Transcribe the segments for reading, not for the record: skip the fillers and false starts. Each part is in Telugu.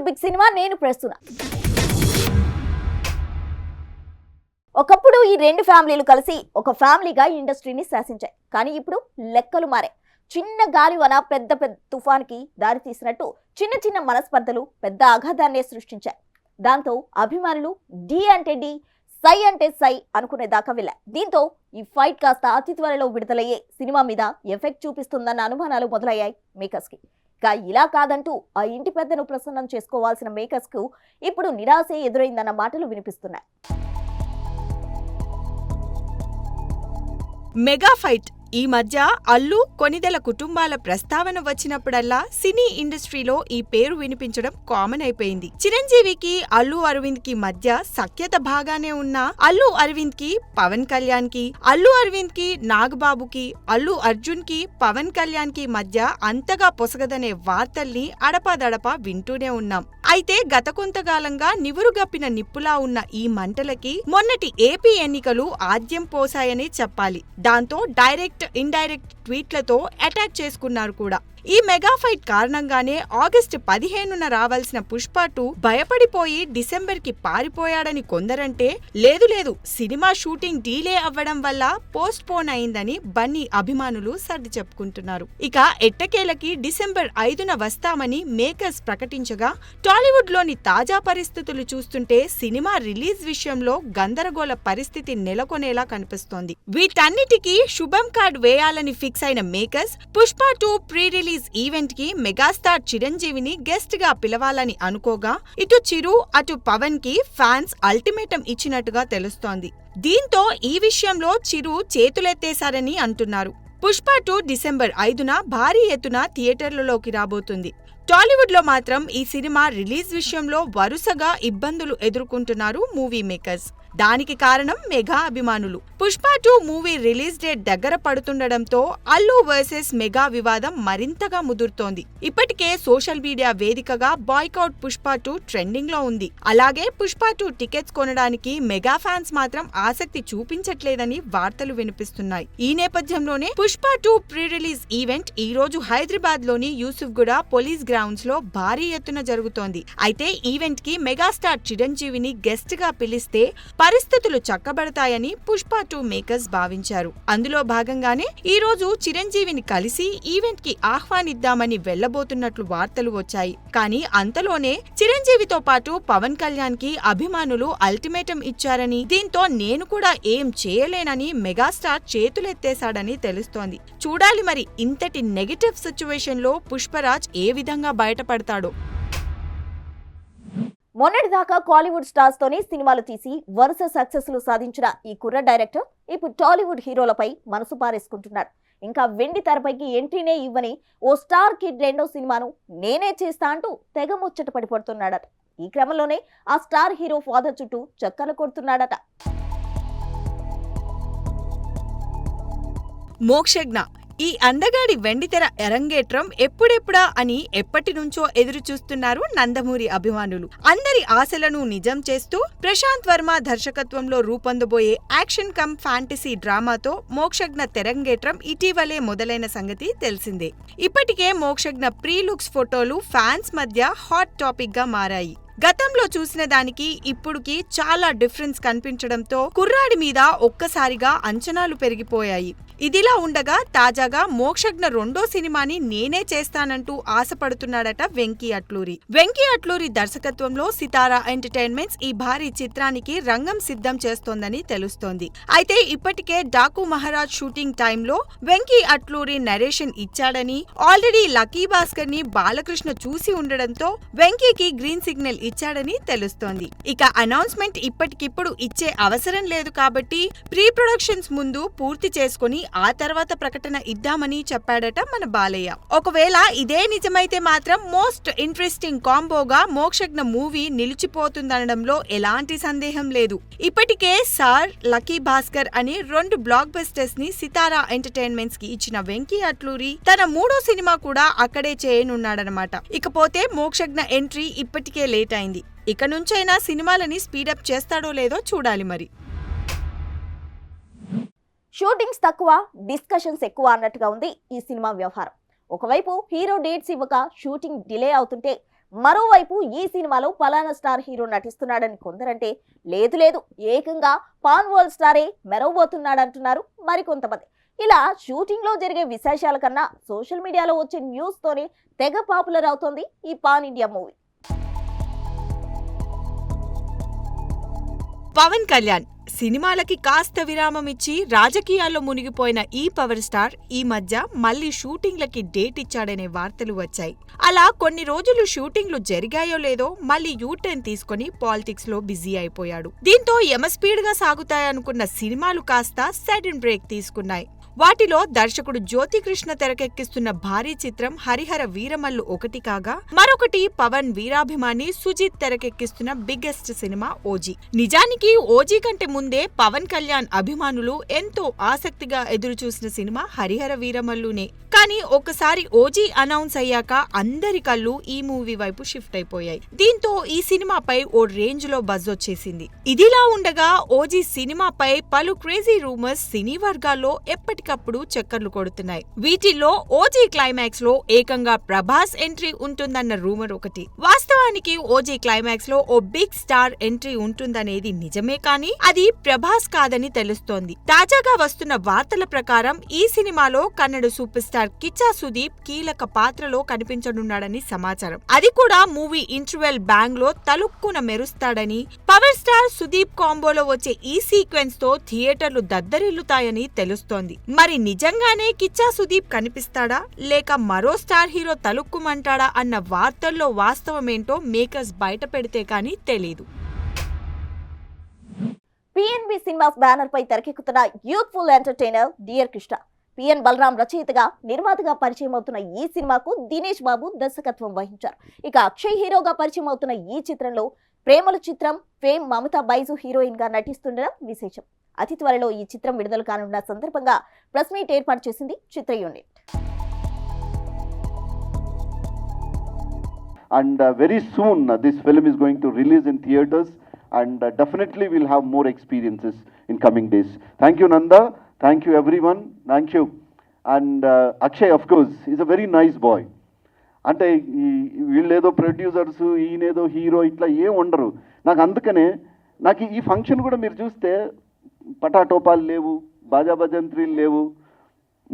బిగ్ సినిమా నేను ప్రస్తుతం. ఒకప్పుడు ఈ రెండు ఫ్యామిలీలు కలిసి ఒక ఫ్యామిలీగా ఇండస్ట్రీని శాసించాయి. కానీ ఇప్పుడు లెక్కలు మారాయి. చిన్న గాలివాన పెద్ద పెద్ద తుఫాన్కి దారి తీసినట్టు చిన్న చిన్న మనస్పర్ధలు పెద్ద ఆఘాతాన్ని సృష్టించాయి. దాంతో అభిమానులు డి అంటే డి, సై అంటే సై అనుకునే దాకా వెళ్ళాయి. దీంతో ఈ ఫైట్ కాస్త అతి త్వరలో విడుదలయ్యే సినిమా మీద ఎఫెక్ట్ చూపిస్తుందన్న అనుమానాలు మొదలయ్యాయి మేకర్స్ కి. ఇలా కాదంటూ ఆ ఇంటి పెద్దను ప్రసన్నం చేసుకోవాల్సిన మేకర్స్ కు ఇప్పుడు నిరాశే ఎదురైందన్న మాటలు వినిపిస్తున్నాయి. మెగా ఫైట్ ఈ మధ్య అల్లు కొనిదెల కుటుంబాల ప్రస్తావన వచ్చినప్పుడల్లా సినీ ఇండస్ట్రీలో ఈ పేరు వినిపించడం కామన్ అయిపోయింది. చిరంజీవికి అల్లు అరవింద్ కి మధ్య సఖ్యత బాగానే ఉన్నా అల్లు అరవింద్ కి పవన్ కళ్యాణ్ కి, అల్లు అరవింద్ కి నాగబాబుకి, అల్లు అర్జున్ కి పవన్ కళ్యాణ్ కి మధ్య అంతగా పొసగదనే వార్తల్ని అడపాదడపా వింటూనే ఉన్నాం. అయితే గత కొంతకాలంగా నివురుగప్పిన నిప్పులా ఉన్న ఈ మంటలకి మొన్నటి ఏపీ ఎన్నికలు ఆద్యం పోసాయని చెప్పాలి. దాంతో డైరెక్ట్ ఇండైరెక్ట్ ట్వీట్లతో అటాక్ చేసుకున్నారు కూడా. ఈ మెగా ఫైట్ కారణంగానే ఆగస్టు 15న రావాల్సిన పుష్ప 2 భయపడిపోయి డిసెంబర్ కి పారిపోయాడని కొందరంటే, లేదు సినిమా షూటింగ్ డీలే అవ్వడం వల్ల పోస్ట్ పోన్ అయిందని బన్నీ అభిమానులు సర్ది చెప్పుకుంటున్నారు. ఇక ఎట్టకేలకి డిసెంబర్ 5న వస్తామని మేకర్స్ ప్రకటించగా టాలీవుడ్ లోని తాజా పరిస్థితులు చూస్తుంటే సినిమా రిలీజ్ విషయంలో గందరగోళ పరిస్థితి నెలకొనేలా కనిపిస్తోంది. వీటన్నిటికీ శుభం కార్డ్ వేయాలని ఫిక్స్ అయిన makers Pushpa 2 pre release event కి మెగాస్టార్ చిరంజీవిని గెస్ట్ గా పిలవాలని అనుకోగా ఇటు చిరు అటు పవన్ కి ఫ్యాన్స్ అల్టిమేటం ఇచ్చినట్టుగా తెలుస్తోంది. దీంతో ఈ విషయంలో చిరు చేతులెత్తేశారని అంటున్నారు. పుష్ప 2 డిసెంబర్ 5న భారీ ఎత్తున థియేటర్లలోకి రాబోతుంది. టాలీవుడ్ లో మాత్రం ఈ సినిమా రిలీజ్ విషయంలో వరుసగా ఇబ్బందులు ఎదుర్కొంటున్నారు మూవీ మేకర్స్. దానికి కారణం మెగా అభిమానులు. పుష్ప 2 మూవీ రిలీజ్ డేట్ దగ్గర పడుతుండటంతో అల్లు వర్సెస్ మెగా వివాదం మరింతగా ముదురుతోంది. ఇప్పటికే సోషల్ మీడియా వేదికగా బాయ్కౌట్ పుష్ప 2 ట్రెండింగ్ లో ఉంది. అలాగే పుష్ప 2 టికెట్స్ కొనడానికి మెగా ఫ్యాన్స్ మాత్రం ఆసక్తి చూపించట్లేదని వార్తలు వినిపిస్తున్నాయి. ఈ నేపథ్యంలోనే పుష్ప 2 ప్రీ రిలీజ్ ఈవెంట్ ఈ రోజు హైదరాబాద్ లోని యూసుఫ్గూడ పోలీస్ గ్రౌండ్స్ లో భారీ ఎత్తున జరుగుతోంది. అయితే ఈవెంట్ కి మెగాస్టార్ చిరంజీవిని గెస్ట్ గా పిలిస్తే పరిస్థితులు చక్కబడతాయని పుష్ప 2 మేకర్స్ భావించారు. అందులో భాగంగానే ఈ రోజు చిరంజీవిని కలిసి ఈవెంట్ కి ఆహ్వానిద్దామని వెళ్లబోతున్నట్లు వార్తలు వచ్చాయి. కానీ అంతలోనే చిరంజీవితో పాటు పవన్ కళ్యాణ్ కి అభిమానులు అల్టిమేటం ఇచ్చారని, దీంతో నేను కూడా ఏం చేయలేనని మెగాస్టార్ చేతులెత్తేశాడని తెలుస్తోంది. చూడాలి మరి ఇంతటి నెగటివ్ సిచ్యువేషన్ లో పుష్పరాజ్ ఏ విధంగా బయటపడతాడో. మొన్నటిదాకా కాలీవుడ్ స్టార్స్ తోనే సినిమాలు తీసి వరుస సక్సెస్లు సాధించిన ఈ కుర్ర డైరెక్టర్ ఇప్పుడు టాలీవుడ్ హీరోలపై మనసు పారేసుకుంటున్నాడు. ఇంకా వెండి తెరపైకి ఎంట్రీనే ఇవ్వని ఓ స్టార్ కిడ్ రెండో సినిమాను నేనే చేస్తా అంటూ తెగ ముచ్చట పడిపడుతున్నాడట. ఈ క్రమంలోనే ఆ స్టార్ హీరో ఫాదర్ చుట్టూ చక్కర్లు కొడుతున్నాడట. మోక్షజ్ఞ ఈ అందగాడి వెండితెర అరంగేట్రం ఎప్పుడెప్పుడా అని ఎప్పటి నుంచో ఎదురు చూస్తున్నారు నందమూరి అభిమానులు. అందరి ఆశలను నిజం చేస్తూ ప్రశాంత్ వర్మ దర్శకత్వంలో రూపొందబోయే యాక్షన్ కమ్ ఫ్యాంటసీ డ్రామాతో మోక్షజ్ఞ తెరంగేట్రం ఇటీవలే మొదలైన సంగతి తెలిసిందే. ఇప్పటికే మోక్షజ్ఞ ప్రీ లుక్స్ ఫోటోలు ఫ్యాన్స్ మధ్య హాట్ టాపిక్ గా మారాయి. గతంలో చూసిన దానికి ఇప్పుడుకి చాలా డిఫరెన్స్ కనిపించడంతో కుర్రాడి మీద ఒక్కసారిగా అంచనాలు పెరిగిపోయాయి. ఇదిలా ఉండగా తాజాగా మోక్షజ్ఞ రెండో సినిమాని నేనే చేస్తానంటూ ఆశపడుతున్నాడట వెంకీ అట్లూరి. వెంకీ అట్లూరి దర్శకత్వంలో సితారా ఎంటర్టైన్మెంట్స్ ఈ భారీ చిత్రానికి రంగం సిద్ధం చేస్తోందని తెలుస్తోంది. అయితే ఇప్పటికే డాకు మహారాజ్ షూటింగ్ టైంలో వెంకీ అట్లూరి నరేషన్ ఇచ్చాడని, ఆల్రెడీ లక్కీ భాస్కర్ ని బాలకృష్ణ చూసి ఉండడంతో వెంకీకి గ్రీన్ సిగ్నల్ ఇచ్చాడని తెలుస్తోంది. ఇక అనౌన్స్మెంట్ ఇప్పటికిప్పుడు ఇచ్చే అవసరం లేదు కాబట్టి ప్రీ ప్రొడక్షన్స్ ముందు పూర్తి చేసుకుని ఆ తర్వాత ప్రకటన ఇద్దామని చెప్పాడట మన బాలయ్య. ఒకవేళ ఇదే నిజమైతే మాత్రం మోస్ట్ ఇంట్రెస్టింగ్ కాంబోగా మోక్షజ్ఞ మూవీ నిలిచిపోతుందనడంలో ఎలాంటి సందేహం లేదు. ఇప్పటికే సార్, లక్కీ భాస్కర్ అని 2 బ్లాక్ బస్టర్స్ ని సితారా ఎంటర్టైన్మెంట్స్ కి ఇచ్చిన వెంకీ అట్లూరి తన 3వ సినిమా కూడా అక్కడే చేయనున్నాడనమాట. ఇకపోతే మోక్షజ్ఞ ఎంట్రీ ఇప్పటికే లేట్ అయింది. ఇక నుంచైనా సినిమాలని స్పీడప్ చేస్తాడో లేదో చూడాలి మరి. షూటింగ్స్ తక్కువ, డిస్కషన్స్ ఎక్కువ అన్నట్టుగా ఉంది ఈ సినిమా వ్యవహారం. ఒకవైపు హీరో డేట్స్ ఇవ్వక షూటింగ్ డిలే అవుతుంటే మరోవైపు ఈ సినిమాలో పలానా స్టార్ హీరో నటిస్తున్నాడని కొందరంటే లేదు ఏకంగా పాన్ వరల్డ్ స్టారే మెరవబోతున్నాడంటున్నారు మరికొంతమంది. ఇలా షూటింగ్ లో జరిగే విశేషాల కన్నా సోషల్ మీడియాలో వచ్చే న్యూస్ తోనే తెగ పాపులర్ అవుతోంది ఈ pan India movie. Pawan Kalyan సినిమాలకి కాస్త విరామం ఇచ్చి రాజకీయాల్లో మునిగిపోయిన ఈ పవర్ స్టార్ ఈ మధ్య మళ్లీ షూటింగ్లకి డేట్ ఇచ్చాడనే వార్తలు వచ్చాయి. అలా కొన్ని రోజులు షూటింగ్లు జరిగాయో లేదో మళ్లీ యూటర్న్ తీసుకుని పాలిటిక్స్ లో బిజీ అయిపోయాడు. దీంతో యమస్పీడ్ గా సాగుతాయనుకున్న సినిమాలు కాస్త సడన్ బ్రేక్ తీసుకున్నాయి. వాటిలో దర్శకుడు జ్యోతికృష్ణ తెరకెక్కిస్తున్న భారీ చిత్రం హరిహర వీరమల్లు ఒకటి కాగా, మరొకటి పవన్ వీరాభిమాని సుజిత్ తెరకెక్కిస్తున్న బిగ్గెస్ట్ సినిమా ఓజీ. నిజానికి ఓజీ కంటే ముందే పవన్ కళ్యాణ్ అభిమానులు ఎంతో ఆసక్తిగా ఎదురుచూసిన సినిమా హరిహర వీరమల్లునే. కానీ ఒకసారి ఓజీ అనౌన్స్ అయ్యాక అందరి కళ్ళు ఈ మూవీ వైపు షిఫ్ట్ అయిపోయాయి. దీంతో ఈ సినిమాపై ఓ రేంజ్ లో బజ్ వచ్చేసింది. ఇదిలా ఉండగా ఓజీ సినిమాపై పలు క్రేజీ రూమర్స్ సినీ వర్గాల్లో ఎప్పటికప్పుడు చక్కర్లు కొడుతున్నాయి. వీటిల్లో ఓజీ క్లైమాక్స్ లో ఏకంగా ప్రభాస్ ఎంట్రీ ఉంటుందన్న రూమర్ ఒకటి. వాస్తవానికి ఓజీ క్లైమాక్స్ లో ఓ బిగ్ స్టార్ ఎంట్రీ ఉంటుందనేది నిజమే, కానీ అది ప్రభాస్ కాదని తెలుస్తోంది. తాజాగా వస్తున్న వార్తల ప్రకారం ఈ సినిమాలో కన్నడ సూపర్ స్టార్ కిచ్చా సుదీప్ కీలక పాత్రలో కనిపించనున్నాడని సమాచారం. అది కూడా మూవీ ఇంటర్వెల్ బ్యాంగ్ లో తలుక్కున మెరుస్తాడని, పవర్ స్టార్ సుదీప్ కాంబోలో వచ్చే ఈ సీక్వెన్స్ తో థియేటర్లు దద్దరిల్లుతాయని తెలుస్తోంది. మరి నిజంగానే కిచ్చా సుదీప్ కనిపిస్తాడా లేక మరో స్టార్ హీరో తలుక్కుమంటాడా అన్న వార్తల్లో వాస్తవమేంటో మేకర్స్ బయట పెడితే కానీ తెలీదు. పిఎన్బి సినిమాస్ బ్యానర్ పై తెరకెక్కుతున్న youthful entertainer dear Krishna PN Balaram రచయితగా నిర్మాతగా పరిచయం అవుతున్న ఈ సినిమాకు దినేష్ బాబు దర్శకత్వం వహించారు. ఇక అక్షయ్ హీరోగా పరిచయం అవుతున్న ఈ చిత్రంలో ప్రేమల చిత్రం ఫేమ్ మమతా బైజు హీరోయిన్ గా నటిస్తుండడం విశేషం. అతి త్వరలో ఈ చిత్రం విడుదల కానున్న సందర్భంగా ప్రెస్ మీట్ ఏర్పాటు చేసింది చిత్ర unit. And very soon this film is going to release in theaters, and definitely we'll have more experiences in coming days. Thank you, Nanda. Thank you, everyone. Thank you. And Akshay, of course, is a very nice boy. అంటే వీళ్ళేదో ప్రొడ్యూసర్స్ ఈయనేదో హీరో ఇట్లా ఏం ఉండరు. నాకు అందుకనే నాకు ఈ ఫంక్షన్ కూడా మీరు చూస్తే పటాటోపాలు లేవు, బాజా భజంత్రీలు లేవు,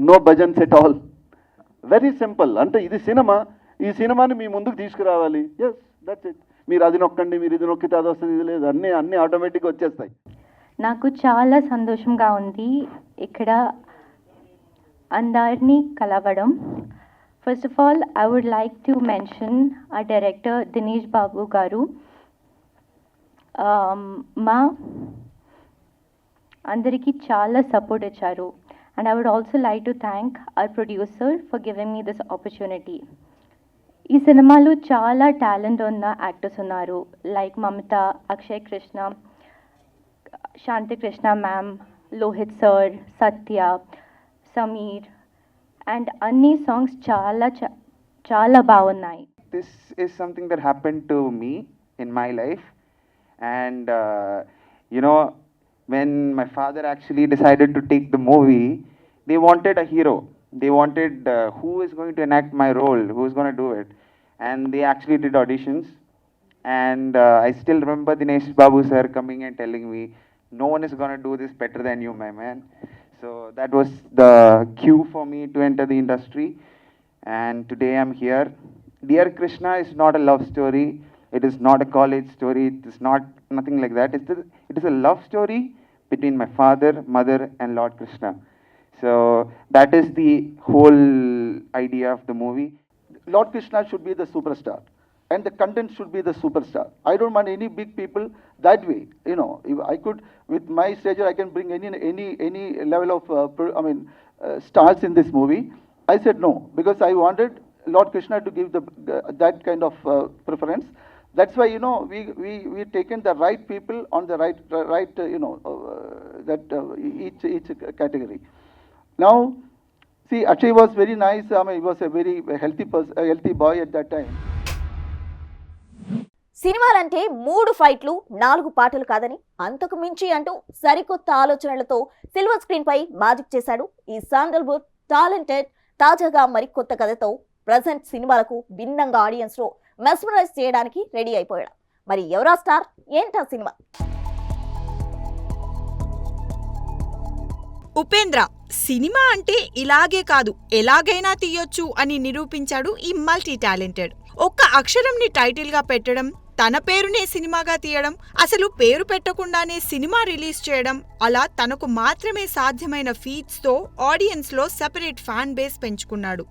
no bhajans at all. Very simple. అంటే ఇది సినిమా, ఈ సినిమాని మీ ముందుకు తీసుకురావాలి. Yes, that's it. మీరు అది నొక్కండి, మీరు ఇది నొక్కితే అది వస్తుంది, ఇది లేదు, అన్నీ ఆటోమేటిక్గా వచ్చేస్తాయి. నాకు చాలా సంతోషంగా ఉంది ఇక్కడ అందరినీ కలవడం. First of all I would like to mention ఆ డైరెక్టర్ దినేష్ బాబు గారు మా అందరికీ చాలా సపోర్ట్ ఇచ్చారు. And I would also like to thank our producer for giving me this opportunity. ఈ సినిమాలో చాలా టాలెంట్ ఉన్న యాక్టర్స్ ఉన్నారు, like Mamata, Akshay Krishna, Shanti Krishna ma'am, Lohith sir, Satya, Sameer, and అన్ని సాంగ్స్ చాలా బాగున్నాయి. This is something that happened to me in my life, and when my father actually decided to take the movie, they wanted a hero. They wanted who is going to enact my role, who is going to do it, and they actually did auditions. And I still remember Dinesh Babu sir coming and telling me, no one is going to do this better than you, my man. So that was the cue for me to enter the industry, and today I'm here. Dear Krishna is not a love story, it is not a college story, it is not nothing like that. It is a love story between my father, mother, and Lord Krishna. So that is the whole idea of the movie. Lord Krishna should be the superstar, and the content should be the superstar. I don't want any big people that way. If I could, with my stature, I can bring any level of stars in this movie. I said no, because I wanted Lord Krishna to give that kind of preference. That's why we taken the right people on the right each category. Now, see, Akshay was very nice. He was a very healthy boy at that time. సినిమాలంటే 3 ఫైట్లు 4 పాటలు కాదని అంతకు మించి అంటూ సరికొత్త ఆలోచనలతో సిల్వర్ స్క్రీన్ పై మ్యాజిక్ చేశాడు ఈ శాండల్వుడ్ టాలెంటెడ్. తాజాగా మరికొత్త కథతో ప్రజెంట్ సినిమాలకు భిన్నంగా ఆడియన్స్ లో మెస్మరైజ్ చేయడానికి రెడీ అయిపోయాడు. మరి ఎవరా స్టార్, ఏంటా సినిమా? ఉపేంద్ర సినిమా అంటే ఇలాగే కాదు ఎలాగైనా తీయొచ్చు అని నిరూపించాడు ఈ మల్టీ టాలెంటెడ్. ఒక్క అక్షరంని టైటిల్ గా పెట్టడం, తన పేరునే సినిమాగా తీయడం, అసలు పేరు పెట్టకుండానే సినిమా రిలీజ్ చేయడం, అలా తనకు మాత్రమే సాధ్యమైన ఫీట్స్ తో ఆడియన్స్ లో సెపరేట్ ఫ్యాన్ బేస్ పెంచుకున్నాడు.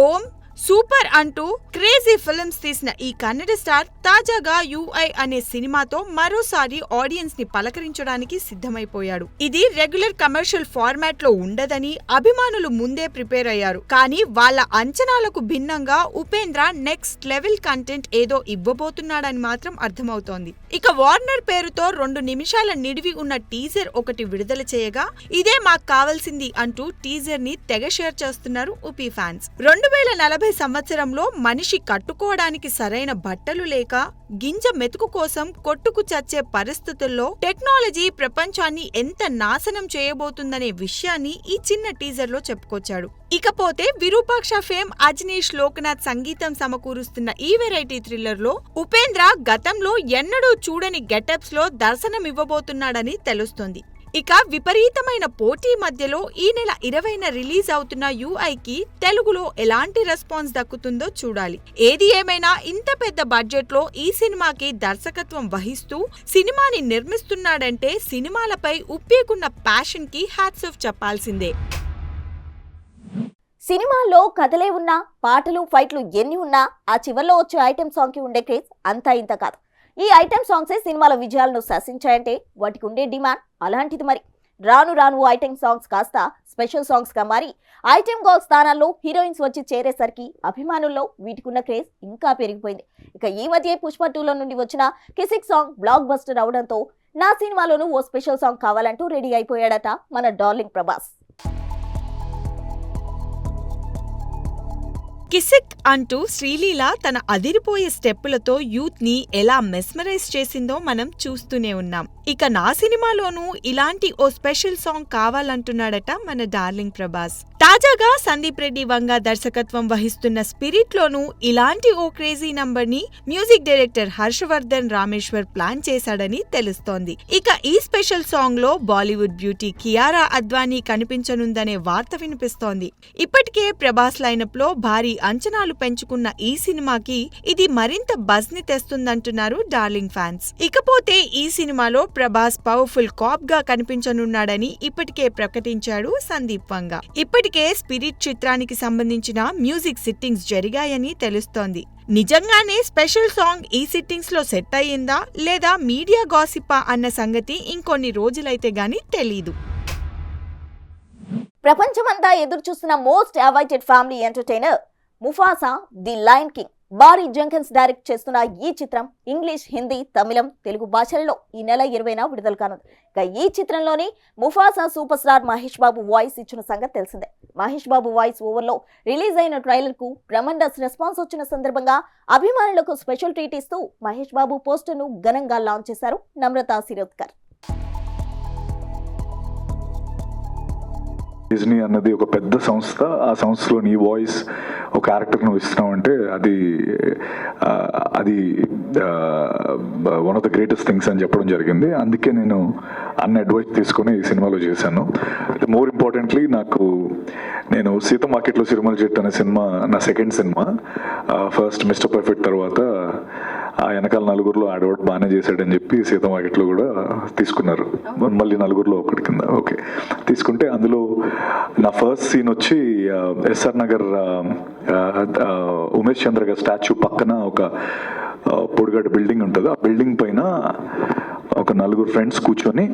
ఓం సూపర్ అంటూ క్రేజీ ఫిల్మ్స్ తీసిన ఈ కన్నడ స్టార్ తాజాగా యుఐ అనే సినిమాతో మరోసారి ఆడియన్స్ ని పలకరించడానికి సిద్ధమైపోయాడు. ఇది రెగ్యులర్ కమర్షియల్ ఫార్మాట్ లో ఉండదని అభిమానులు ముందే ప్రిపేర్ అయ్యారు. కానీ వాళ్ళ అంచనాలకు భిన్నంగా ఉపేంద్ర నెక్స్ట్ లెవెల్ కంటెంట్ ఏదో ఇవ్వబోతున్నాడని మాత్రం అర్థమవుతోంది. ఇక వార్నర్ పేరుతో 2 నిమిషాల నిడివి ఉన్న టీజర్ ఒకటి విడుదల చేయగా ఇదే మాకు కావాల్సింది అంటూ టీజర్ ని తెగ షేర్ చేస్తున్నారు ఉపి ఫ్యాన్స్. 2040 సంవత్సరంలో మనిషి కట్టుకోవడానికి సరైన బట్టలు లేక గింజ మెతుకు కోసం కొట్టుకు చచ్చే పరిస్థితుల్లో టెక్నాలజీ ప్రపంచాన్ని ఎంత నాశనం చేయబోతుందనే విషయాన్ని ఈ చిన్న టీజర్ లో చెప్పుకొచ్చాడు. ఇకపోతే విరూపాక్ష ఫేమ్ అజనీష్ లోకనాథ్ సంగీతం సమకూరుస్తున్న ఈ వెరైటీ థ్రిల్లర్ లో ఉపేంద్ర గతంలో ఎన్నడూ చూడని గెటప్స్ లో దర్శనమివ్వబోతున్నాడని తెలుస్తోంది. ఇక విపరీతమైన పోటీ మధ్యలో ఈ నెల 20న రిలీజ్ అవుతున్న యుఐకి తెలుగులో ఎలాంటి రెస్పాన్స్ దక్కుతుందో చూడాలి. ఏది ఏమైనా ఇంత పెద్ద బడ్జెట్ లో ఈ సినిమాకి దర్శకత్వం వహిస్తూ సినిమాని నిర్మిస్తున్నాడంటే సినిమాలపై ఉప్పేకున్న ప్యాషన్ కి హ్యాట్స్ ఆఫ్ చెప్పాల్సిందే. సినిమాల్లో కథలే ఉన్నా, పాటలు ఫైట్లు ఎన్ని ఉన్నా ఆ చివర్లో వచ్చే ఐటెం సాంగ్ కి ఉండే క్రేజ్ అంతా ఇంత కాదు. ఈ ఐటెం సాంగ్సే సినిమాల విజయాలను శాసించాయంటే వాటికి ఉండే డిమాండ్ అలాంటిది. మరి రాను రాను ఐటెం సాంగ్స్ కాస్త స్పెషల్ సాంగ్స్ గా మారి ఐటెం గర్ల్ స్థానాల్లో హీరోయిన్స్ వచ్చి చేరేసరికి అభిమానుల్లో వీటికున్న క్రేజ్ ఇంకా పెరిగిపోయింది. ఇక ఈ మధ్య పుష్ప 2లో నుండి వచ్చిన కిసిక్ సాంగ్ బ్లాక్ బస్టర్ అవడంతో నా సినిమాలోనూ ఓ స్పెషల్ సాంగ్ కావాలంటూ రెడీ అయిపోయాడట మన డార్లింగ్ ప్రభాస్. కిసిక్ అంటూ శ్రీలీల తన అదిరిపోయే స్టెప్పులతో యూత్ ని ఎలా మెస్మరైజ్ చేసిందో మనం చూస్తూనే ఉన్నాం. ఇక నా సినిమాలోనూ ఇలాంటి ఓ స్పెషల్ సాంగ్ కావాలంటున్నాడట మన డార్లింగ్ ప్రభాస్. తాజాగా సందీప్ రెడ్డి వంగ దర్శకత్వం వహిస్తున్న స్పిరిట్ లోనూ ఇలాంటి ఓ క్రేజీ నంబర్ ని music director Harshavardhan Rameshwar plan చేశాడని తెలుస్తోంది. ఇక ఈ స్పెషల్ సాంగ్ లో బాలీవుడ్ బ్యూటీ కియారా అద్వానీ కనిపించనుందనే వార్త వినిపిస్తోంది. ఇప్పటికే ప్రభాస్ లైనప్ లో భారీ అంచనాలు పెంచుకున్న ఈ సినిమాకి ఇది మరింత బజ్ ని తెస్తుందంటున్నారు డార్లింగ్ ఫ్యాన్స్. ఇకపోతే ఈ సినిమాలో ప్రభాస్ పవర్ఫుల్ కాప్ గా కనిపించనున్నాడని ఇప్పటికే ప్రకటించాడు సందీప్ వంగ. ఇప్పటికే స్పిరిట్ చిత్రానికి సంబంధించిన మ్యూజిక్ సిట్టింగ్స్ జరిగాయని తెలుస్తోంది. నిజంగానే స్పెషల్ సాంగ్ ఈ సిట్టింగ్స్ లో సెట్ అయ్యిందా లేదా మీడియా గాసిప్పా అన్న సంగతి ఇంకొన్ని రోజులైతే గానీ తెలీదు. ప్రపంచమంతా ఎదురు చూస్తున్న most awaited family entertainer Mufasa the lion king బారీ జెంకిన్స్ డైరెక్ట్ చేస్తున్న ఈ చిత్రం ఇంగ్లీష్, హిందీ, తమిళం, తెలుగు భాషల్లో ఈ నెల 20న విడుదల కానుంది. ఇక ఈ చిత్రంలోని Mufasa super star Mahesh Babu voice ఇచ్చిన సంగతి తెలిసిందే. మహేష్ బాబు వాయిస్ ఓవర్ లో రిలీజ్ అయిన ట్రైలర్ కు ట్రెమెండస్ రెస్పాన్స్ వచ్చిన సందర్భంగా అభిమానులకు స్పెషల్ ట్రీట్ ఇస్తూ మహేష్ బాబు పోస్టర్ ను ఘనంగా లాంచ్ చేశారు నమ్రతా శిరోద్కర్. డిజ్నీ అన్నది ఒక పెద్ద సంస్థ. ఆ సంస్థలో నీ వాయిస్ ఒక క్యారెక్టర్ నువ్వు ఇస్తున్నావు అంటే అది one of the greatest things అని చెప్పడం జరిగింది. అందుకే నేను అన్న అడ్వైస్ తీసుకుని ఈ సినిమాలో చేశాను. మోర్ ఇంపార్టెంట్లీ నేను సీత మార్కెట్లో సిరిమల చెట్టు అనే సినిమా నా second cinema. First mister perfect తర్వాత ఆ వెనకాల నలుగురిలో ఆడవాడు బాగానే చేశాడని చెప్పి సీత మార్కెట్లో కూడా తీసుకున్నారు. మళ్ళీ నలుగురిలో ఒకటి కింద ఓకే తీసుకుంటే అందులో నా ఫస్ట్ సీన్ వచ్చి ఎస్ఆర్ నగర్ ఉమేష్ చంద్ర గారి స్టాచ్యూ పక్కన ఒక పొడిగడ్డ బిల్డింగ్ ఉంటుంది. ఆ బిల్డింగ్ పైన ఒక 4 ఫ్రెండ్స్ కూర్చొని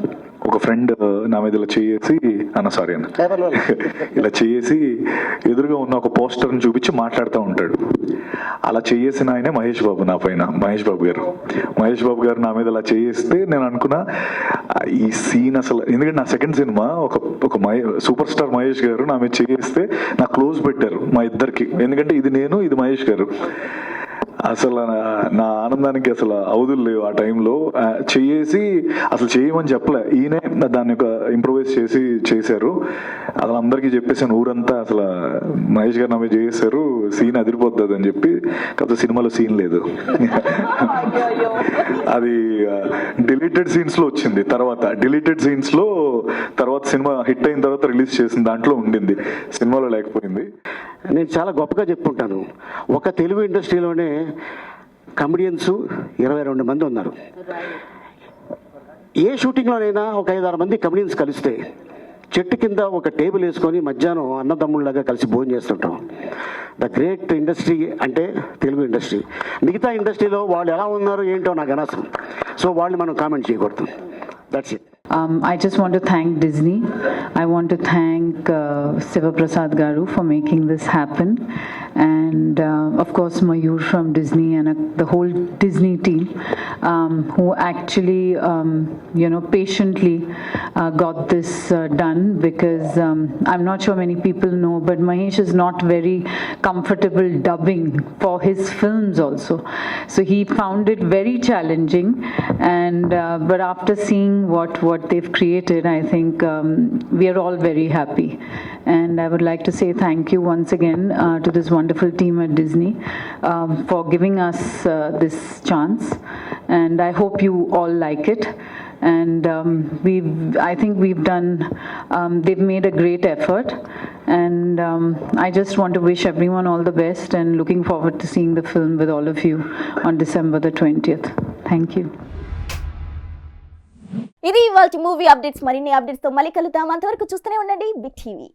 ఒక ఫ్రెండ్ నా మీద ఇలా చేసి ఇలా చేసి ఎదురుగా ఉన్న ఒక పోస్టర్ని చూపించి మాట్లాడుతూ ఉంటాడు. అలా చేసిన ఆయనే మహేష్ బాబు నా పైన. మహేష్ బాబు గారు నా మీద అలా చేస్తే నేను అనుకున్నా ఈ సీన్ అసలు, ఎందుకంటే నా సెకండ్ సినిమా ఒక సూపర్ స్టార్ మహేష్ గారు నా మీద చేస్తే నా క్లోజ్ పెట్టారు మా ఇద్దరికి. ఎందుకంటే ఇది నేను, ఇది మహేష్ గారు. అసలు నా ఆనందానికి అసలు అవధులు లేవు. ఆ టైంలో చేసి అసలు చేయమని చెప్పలే, ఈయనే దాన్ని ఒక ఇంప్రూవైజ్ చేశారు. అసలు అందరికీ చెప్పేసాను, ఊరంతా అసలు మహేష్ గారు నమ్మే చేశారు, సీన్ అదిరిపోతుంది అని చెప్పి. కాకపోతే సినిమాలో సీన్ లేదు. అది డిలీటెడ్ సీన్స్ లో వచ్చింది. తర్వాత సినిమా హిట్ అయిన తర్వాత రిలీజ్ చేసిన దాంట్లో ఉండింది, సినిమాలో లేకపోయింది. నేను చాలా గొప్పగా చెప్పుకుంటాను. ఒక తెలుగు ఇండస్ట్రీలోనే కమెడియన్స్ 22 మంది ఉన్నారు. ఏ షూటింగ్లోనైనా ఒక 5-6 మంది కమెడియన్స్ కలిస్తే చెట్టు కింద ఒక టేబుల్ వేసుకొని మధ్యాహ్నం అన్నదమ్ముళ్ళగా కలిసి భోజనం చేస్తుంటాం. ద గ్రేట్ ఇండస్ట్రీ అంటే తెలుగు ఇండస్ట్రీ. మిగతా ఇండస్ట్రీలో వాళ్ళు ఎలా ఉన్నారు ఏంటో నాకు అనవసరం. సో వాళ్ళు మనం కామెంట్ చేయకూడదు. That's it. I just want to thank Disney. I want to thank Siva Prasad Garu for making this happen, and of course Mayur from Disney and the whole Disney team who actually patiently got this done, because I'm not sure many people know, but Mahesh is not very comfortable dubbing for his films also, so he found it very challenging, and but after seeing what they've created, I think we are all very happy, and I would like to say thank you once again to this wonderful team at Disney for giving us this chance, and I hope you all like it. And I think we've done, they've made a great effort, and I just want to wish everyone all the best, and looking forward to seeing the film with all of you on December the 20th. Thank you. ఇది ఇవాల్టి మూవీ అప్డేట్స్. మరిన్ని అప్డేట్స్ తో మళ్ళీ కలుద్దాం. అంతవరకు చూస్తూనే ఉండండి బిగ్ టీవీ.